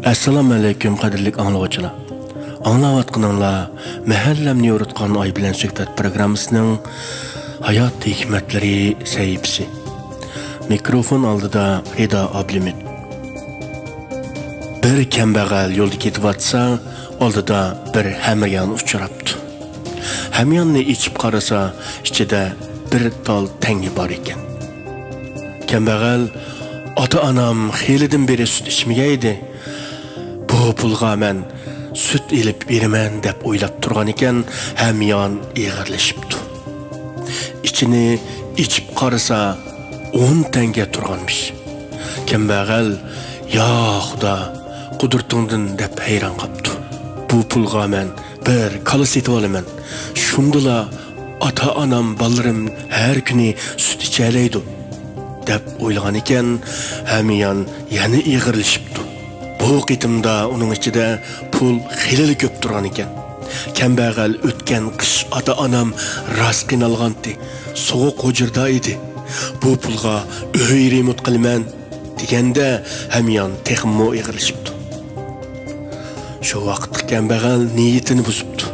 Assalamu alaykum qadrli anglovchilar. Anglayotganinglar mahallamni yoritgan oy bilan suhbat programmasining hayot hikmatlari sahifasi. Mikrofon oldida Rida Ablimit. Bir kambag'al yo'lda ketyapsa, oldida bir hamyon uchrabdi. Hamyonni ichib qarasa, ichida bir tol tangi bor ekan. Kambag'al ota-onam xelidan beri sut ichmagaydi. Bu pulga men süt elib beraman deb o'ylab turgan ekan, hamyon ig'irlashibdi. İçini içib qarasa 10 tanga turganmish. Kambag'al, "Ya Xudo, qudurtingdan" deb hayron qopdi. Bu pulga men bir kala setib olaman. Shundala ota-onam balarim har kuni sut ichalaydi deb o'ylagan ekan, hamyon yana ig'irlashibdi. Bu qitimda uning ichida pul xilali ko'p turgan ekan. Kambag'al o'tgan qish ota-onam rost qiynalgandi, sovuq hujurda edi. Bu pulga uy remont qilaman deganda hamyon texmo ig'irlashibdi. Shu vaqt kambag'al niyatini buzibdi.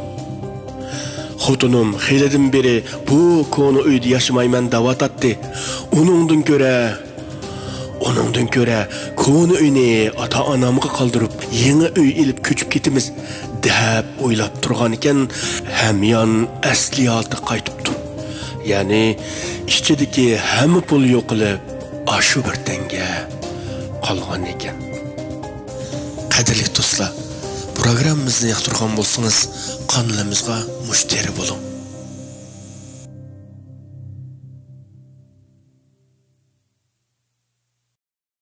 Xotinim xilidan beri bu konu uyda yashamayman da'vatdi. Onundan ko'ra konu uyni ota-onamga qoldirib, yangi uy ilib ko'chib ketimiz deb o'ylab turgan ekan, hamyon asli holda qaytibdi. Ya'ni ichidagi hamma pul yo'qilib, ashu bir tanga qolgan ekan. Qadrli do'stlar, programmamizni yoqtirgan bo'lsangiz, qanalimizga mushtari bo'ling.